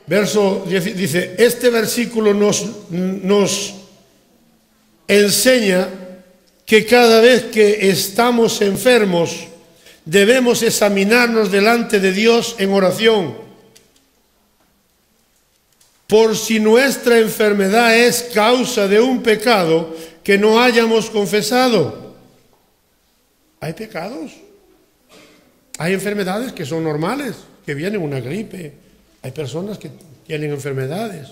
Verso 10 dice, este versículo nos enseña que cada vez que estamos enfermos debemos examinarnos delante de Dios en oración, por si nuestra enfermedad es causa de un pecado que no hayamos confesado. ¿Hay pecados? Hay enfermedades que son normales, que vienen una gripe. Hay personas que tienen enfermedades.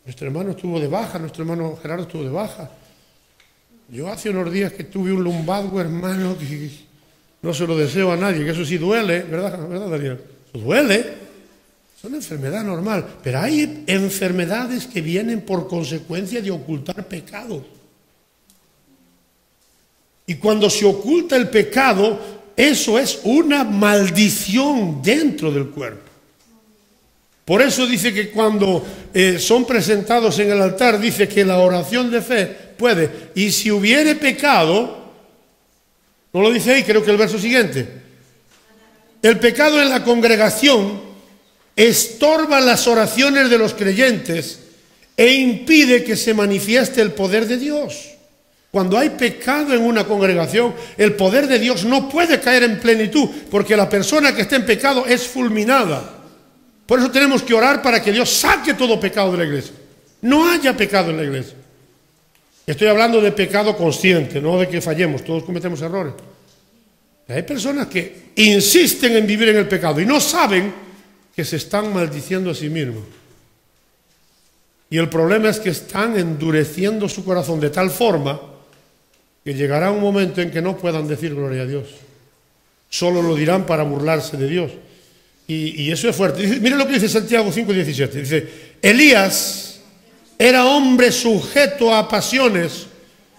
Nuestro hermano estuvo de baja, nuestro hermano Gerardo estuvo de baja. Yo hace unos días que tuve un lumbago, hermano, que no se lo deseo a nadie, que eso sí duele, ¿verdad, Daniel? Eso duele. Es una enfermedad normal, pero hay enfermedades que vienen por consecuencia de ocultar pecados. Y cuando se oculta el pecado, eso es una maldición dentro del cuerpo. Por eso dice que cuando son presentados en el altar, dice que la oración de fe puede. Y si hubiere pecado, no lo dice ahí, creo que el verso siguiente. El pecado en la congregación estorba las oraciones de los creyentes e impide que se manifieste el poder de Dios. Cuando hay pecado en una congregación, el poder de Dios no puede caer en plenitud, porque la persona que está en pecado es fulminada. Por eso tenemos que orar para que Dios saque todo pecado de la iglesia. No haya pecado en la iglesia. Estoy hablando de pecado consciente, no de que fallemos, todos cometemos errores. Hay personas que insisten en vivir en el pecado y no saben que se están maldiciendo a sí mismos. Y el problema es que están endureciendo su corazón de tal forma que llegará un momento en que no puedan decir gloria a Dios. Solo lo dirán para burlarse de Dios. Y eso es fuerte. Mira lo que dice Santiago 5:17. Dice, Elías era hombre sujeto a pasiones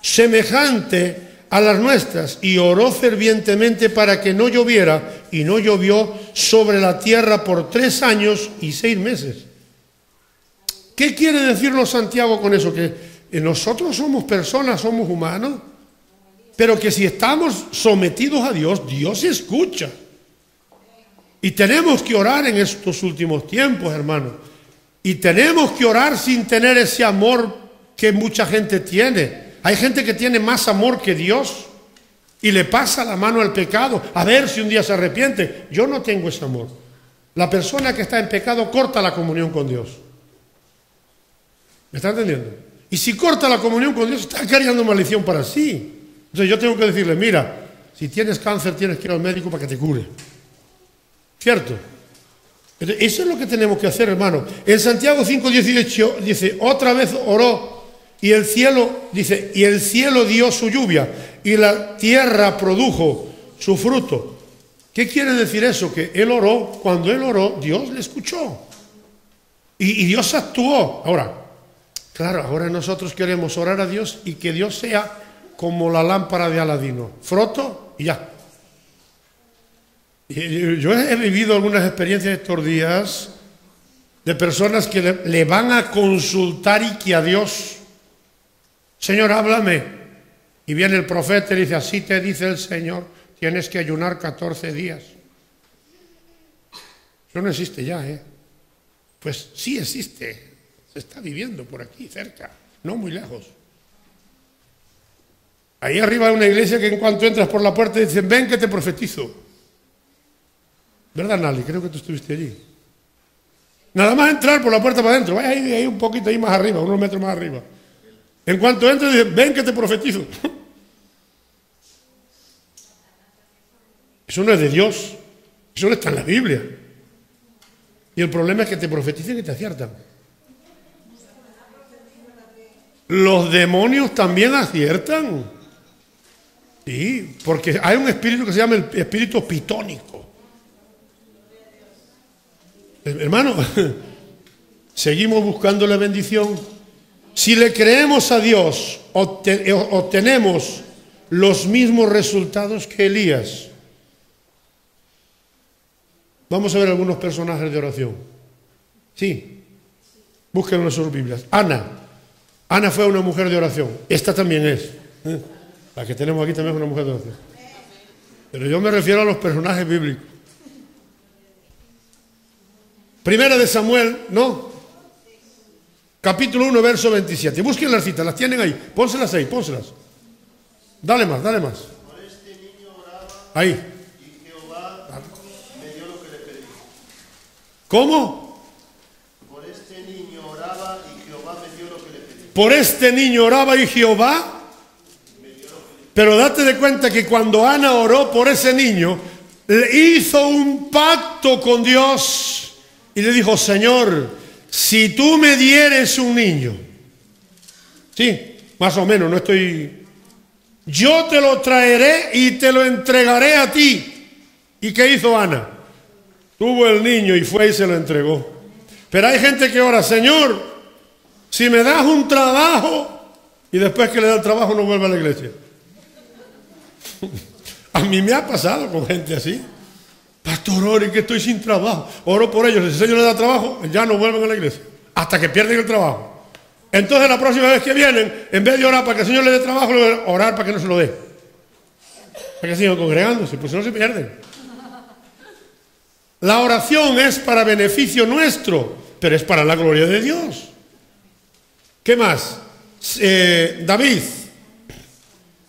semejante a las nuestras y oró fervientemente para que no lloviera, y no llovió sobre la tierra por 3 años y 6 meses. ¿Qué quiere decirnos Santiago con eso? Que nosotros somos personas, somos humanos, pero que si estamos sometidos a Dios, Dios escucha. Y tenemos que orar en estos últimos tiempos, hermanos. Y tenemos que orar sin tener ese amor que mucha gente tiene. Hay gente que tiene más amor que Dios y le pasa la mano al pecado a ver si un día se arrepiente. Yo no tengo ese amor. La persona que está en pecado corta la comunión con Dios. ¿Me está entendiendo? Y si corta la comunión con Dios, está creando maldición para sí. Entonces yo tengo que decirle, mira, si tienes cáncer tienes que ir al médico para que te cure. ¿Cierto? Eso es lo que tenemos que hacer, hermano. En Santiago 5:18 dice, otra vez oró y el cielo, dice, y el cielo dio su lluvia y la tierra produjo su fruto. ¿Qué quiere decir eso? Que él oró, cuando él oró, Dios le escuchó. Y Dios actuó. Ahora, claro, ahora nosotros queremos orar a Dios y que Dios sea como la lámpara de Aladino. Froto y ya. Yo he vivido algunas experiencias estos días de personas que le van a consultar y que a Dios, Señor, háblame. Y viene el profeta y dice, así te dice el Señor, tienes que ayunar 14 días. Eso no existe ya, ¿eh? Pues sí existe, se está viviendo por aquí, cerca, no muy lejos. Ahí arriba hay una iglesia que en cuanto entras por la puerta dicen, ven que te profetizo. ¿Verdad, Nali? Creo que tú estuviste allí. Nada más entrar por la puerta para adentro, vaya ahí un poquito ahí más arriba, unos metros más arriba. En cuanto entres, dicen, ven que te profetizo. Eso no es de Dios, eso no está en la Biblia. Y el problema es que te profeticen y te aciertan. Los demonios también aciertan. Sí, porque hay un espíritu que se llama el espíritu pitónico. Hermano, seguimos buscando la bendición. Si le creemos a Dios, obtenemos los mismos resultados que Elías. Vamos a ver algunos personajes de oración. Sí, búsquenlo en sus Biblias. Ana fue una mujer de oración. Esta también es. La que tenemos aquí también es una mujer de oración. Pero yo me refiero a los personajes bíblicos. Primera de Samuel, ¿no? Capítulo 1, verso 27. Busquen las citas, las tienen ahí. Pónselas ahí, pónselas. Dale más, dale más. Por este niño oraba Ahí. y Jehová me dio lo que le pedí. ¿Cómo? Por este niño oraba y Jehová me dio lo que le pedí. Por este niño oraba y Jehová. Pero date de cuenta que cuando Ana oró por ese niño, le hizo un pacto con Dios y le dijo: Señor, si tú me dieres un niño, sí, más o menos, no estoy... Yo te lo traeré y te lo entregaré a ti. ¿Y qué hizo Ana? Tuvo el niño y fue y se lo entregó. Pero hay gente que ora: Señor, si me das un trabajo, y después que le da el trabajo no vuelve a la iglesia. A mí me ha pasado con gente así. Pastor, ore que estoy sin trabajo. Oro por ellos. Si el Señor le da trabajo, ya no vuelven a la iglesia hasta que pierden el trabajo. Entonces la próxima vez que vienen, en vez de orar para que el Señor le dé trabajo, orar para que no se lo dé, para que sigan congregándose, pues no se pierden. La oración es para beneficio nuestro, pero es para la gloria de Dios. ¿Qué más? David,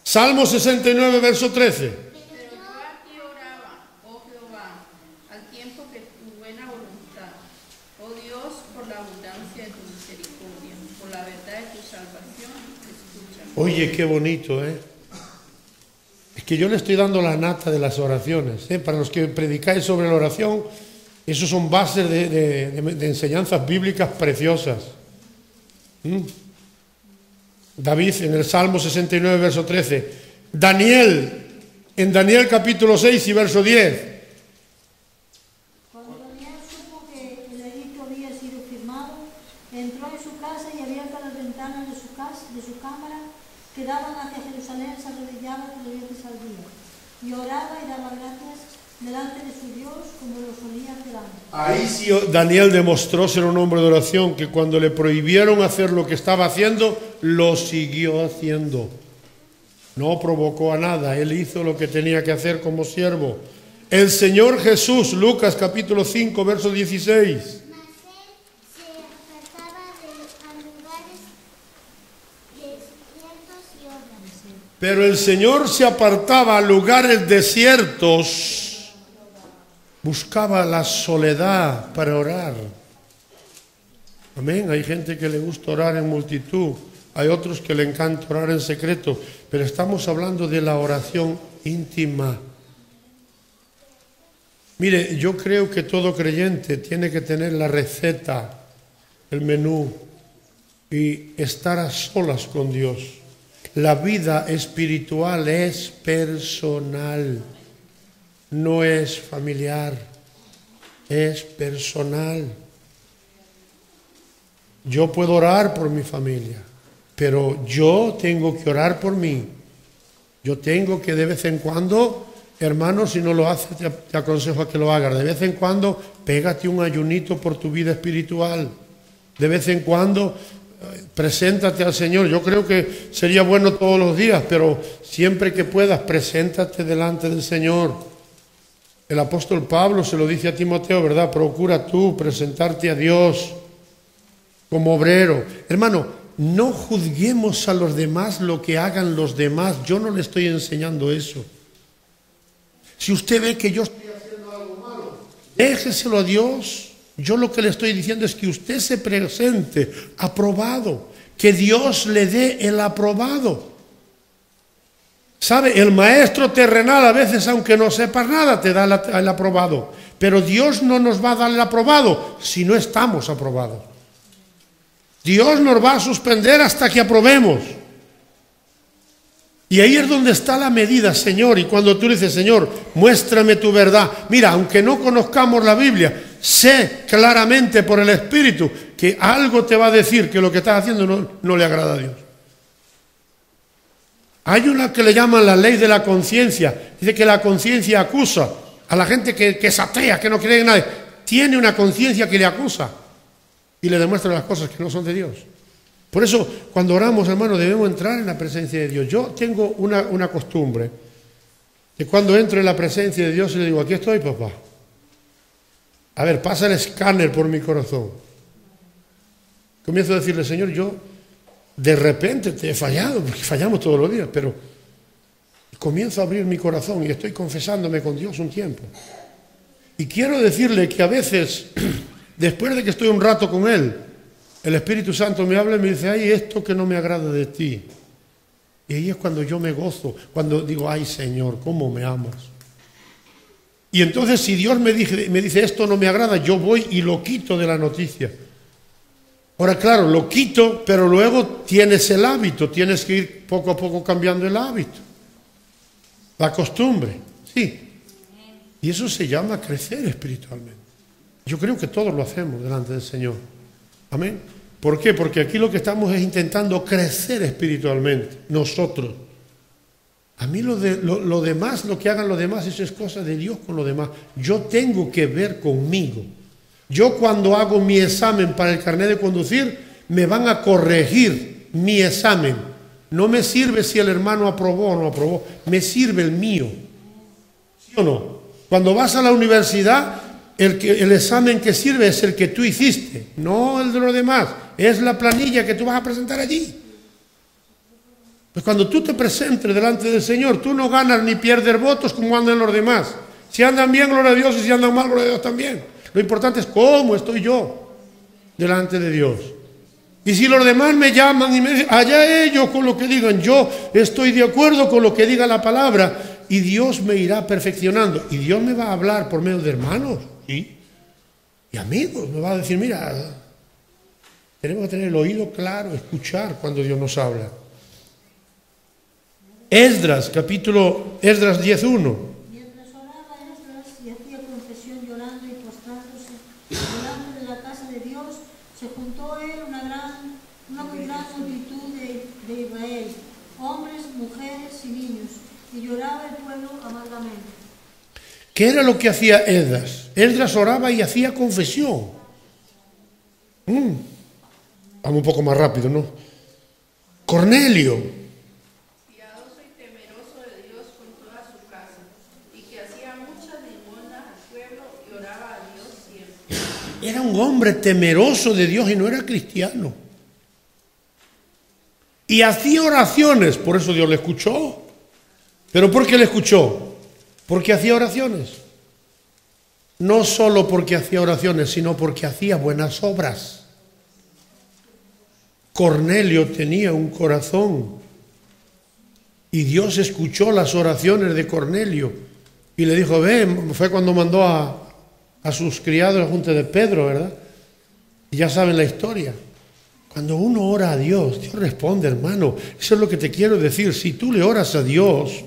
Salmo 69, verso 13. Pero yo a ti oraba, oh Jehová, al tiempo que tu buena voluntad, oh Dios, por la abundancia de tu misericordia, por la verdad de tu salvación, escúchame. Oye, qué bonito, ¿eh? Es que yo le estoy dando la nata de las oraciones, ¿eh? Para los que predicáis sobre la oración, esos son bases de enseñanzas bíblicas preciosas. David en el Salmo 69, verso 13. Daniel, en Daniel capítulo 6 y verso 10. Cuando Daniel supo que el edicto había sido firmado, entró en su casa y abiertas las ventanas de su cámara que daban hacia Jerusalén, se arrodillaba 3 veces al día y oraba y daba gracias delante de su Dios como lo solía hacer antes. Ahí sí Daniel demostró ser un hombre de oración, que cuando le prohibieron hacer lo que estaba haciendo, lo siguió haciendo. No provocó a nada, él hizo lo que tenía que hacer como siervo. El Señor Jesús, Lucas capítulo 5, verso 16. Pero el Señor se apartaba a lugares desiertos, buscaba la soledad para orar. Amén. Hay gente que le gusta orar en multitud, hay otros que le encanta orar en secreto, pero estamos hablando de la oración íntima. Mire, yo creo que todo creyente tiene que tener la receta, el menú y estar a solas con Dios. La vida espiritual es personal, no es familiar, es personal. Yo puedo orar por mi familia, pero yo tengo que orar por mí. Yo tengo que de vez en cuando, hermano, si no lo haces, te aconsejo a que lo hagas. De vez en cuando, pégate un ayunito por tu vida espiritual. De vez en cuando, preséntate al Señor. Yo creo que sería bueno todos los días, pero siempre que puedas, preséntate delante del Señor. El apóstol Pablo se lo dice a Timoteo, ¿verdad? Procura tú presentarte a Dios como obrero. Hermano, no juzguemos a los demás lo que hagan los demás. Yo no le estoy enseñando eso. Si usted ve que yo estoy haciendo algo malo, déjeselo a Dios. Yo lo que le estoy diciendo es que usted se presente aprobado, que Dios le dé el aprobado. ¿Sabe? El maestro terrenal a veces, aunque no sepas nada, te da el aprobado. Pero Dios no nos va a dar el aprobado si no estamos aprobados. Dios nos va a suspender hasta que aprobemos. Y ahí es donde está la medida, Señor. Y cuando tú dices, Señor, muéstrame tu verdad. Mira, aunque no conozcamos la Biblia, sé claramente por el Espíritu que algo te va a decir que lo que estás haciendo no le agrada a Dios. Hay una que le llaman la ley de la conciencia. Dice que la conciencia acusa a la gente que es atea, que no cree en nadie. Tiene una conciencia que le acusa y le demuestra las cosas que no son de Dios. Por eso, cuando oramos, hermano, debemos entrar en la presencia de Dios. Yo tengo una costumbre, que cuando entro en la presencia de Dios, le digo, aquí estoy, papá. A ver, pasa el escáner por mi corazón. Comienzo a decirle, Señor, yo de repente te he fallado, porque fallamos todos los días, pero comienzo a abrir mi corazón y estoy confesándome con Dios un tiempo. Y quiero decirle que a veces, después de que estoy un rato con Él, el Espíritu Santo me habla y me dice, ay, esto que no me agrada de ti. Y ahí es cuando yo me gozo, cuando digo, ay, Señor, ¿cómo me amas? Y entonces si Dios me dice, esto no me agrada, yo voy y lo quito de la noticia. Ahora, claro, lo quito, pero luego tienes el hábito, tienes que ir poco a poco cambiando el hábito. La costumbre, sí. Y eso se llama crecer espiritualmente. Yo creo que todos lo hacemos delante del Señor. Amén. ¿Por qué? Porque aquí lo que estamos es intentando crecer espiritualmente, nosotros. A mí lo demás, lo que hagan los demás, eso es cosa de Dios con los demás. Yo tengo que ver conmigo. Yo cuando hago mi examen para el carnet de conducir, me van a corregir mi examen. No me sirve si el hermano aprobó o no aprobó, me sirve el mío. ¿Sí o no? Cuando vas a la universidad, el examen que sirve es el que tú hiciste, no el de los demás. Es la planilla que tú vas a presentar allí. Pues cuando tú te presentes delante del Señor, tú no ganas ni pierdes votos como andan los demás. Si andan bien, gloria a Dios, y si andan mal, gloria a Dios también. Lo importante es cómo estoy yo delante de Dios. Y si los demás me llaman y me dicen, allá ellos con lo que digan, yo estoy de acuerdo con lo que diga la palabra y Dios me irá perfeccionando. Y Dios me va a hablar por medio de hermanos, ¿sí? Y amigos, me va a decir, mira, tenemos que tener el oído claro, escuchar cuando Dios nos habla. Esdras 10:1. Mientras oraba Esdras y hacía confesión llorando y postrándose delante de la casa de Dios, se juntó a él una muy gran multitud de Israel, hombres, mujeres y niños, y lloraba el pueblo amargamente. ¿Qué era lo que hacía Esdras? Esdras oraba y hacía confesión. Vamos un poco más rápido, ¿no? Cornelio. Era un hombre temeroso de Dios y no era cristiano. Y hacía oraciones, por eso Dios le escuchó. ¿Pero por qué le escuchó? Porque hacía oraciones. No solo porque hacía oraciones, sino porque hacía buenas obras. Cornelio tenía un corazón y Dios escuchó las oraciones de Cornelio y le dijo, ven, fue cuando mandó a sus criados junto de Pedro, ¿verdad? Y ya saben la historia. Cuando uno ora a Dios, Dios responde, hermano. Eso es lo que te quiero decir. Si tú le oras a Dios,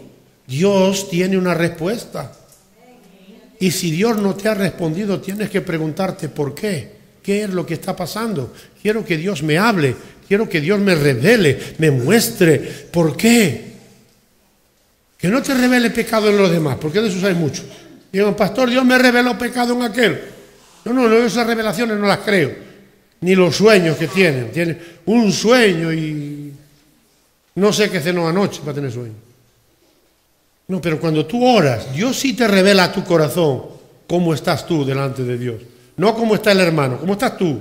Dios tiene una respuesta. Y si Dios no te ha respondido, tienes que preguntarte por qué. ¿Qué es lo que está pasando? Quiero que Dios me hable. Quiero que Dios me revele, me muestre. ¿Por qué? Que no te revele pecado en los demás, porque de esos hay muchos. Digan, pastor, Dios me reveló pecado en aquel. No, esas revelaciones no las creo. Ni los sueños que tienen. Tienen un sueño y no sé qué cenó anoche para tener sueño. No, pero cuando tú oras, Dios sí te revela a tu corazón cómo estás tú delante de Dios. No cómo está el hermano, cómo estás tú.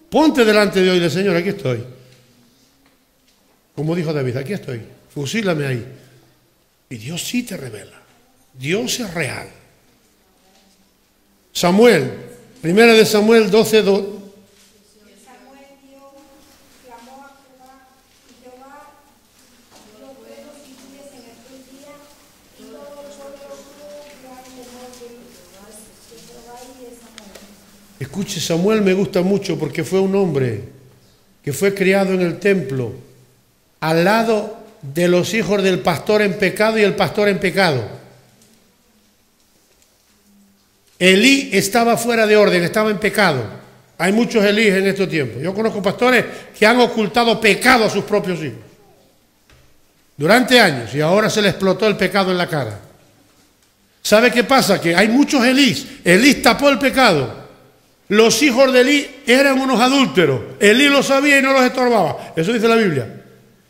Ponte delante de Dios y dile, Señor, aquí estoy. Como dijo David, aquí estoy. Fusílame ahí. Y Dios sí te revela. Dios es real. Samuel, 1 Samuel 12:2. Escuche, Samuel me gusta mucho porque fue un hombre que fue criado en el templo al lado de los hijos del pastor en pecado y el pastor en pecado. Elí estaba fuera de orden, estaba en pecado. Hay muchos Elíes en estos tiempos. Yo conozco pastores que han ocultado pecado a sus propios hijos durante años y ahora se les explotó el pecado en la cara. ¿Sabe qué pasa? Que hay muchos Elís. Elí tapó el pecado. Los hijos de Elí eran unos adúlteros. Elí lo sabía y no los estorbaba. Eso dice la Biblia.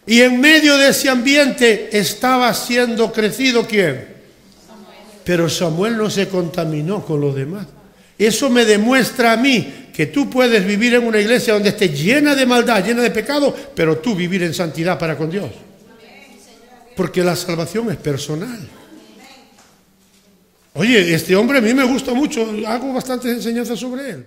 Y en medio de ese ambiente estaba siendo crecido ¿quién? Pero Samuel no se contaminó con los demás. Eso me demuestra a mí que tú puedes vivir en una iglesia donde esté llena de maldad, llena de pecado, pero tú vivir en santidad para con Dios. Porque la salvación es personal. Oye, este hombre a mí me gusta mucho, hago bastantes enseñanzas sobre él.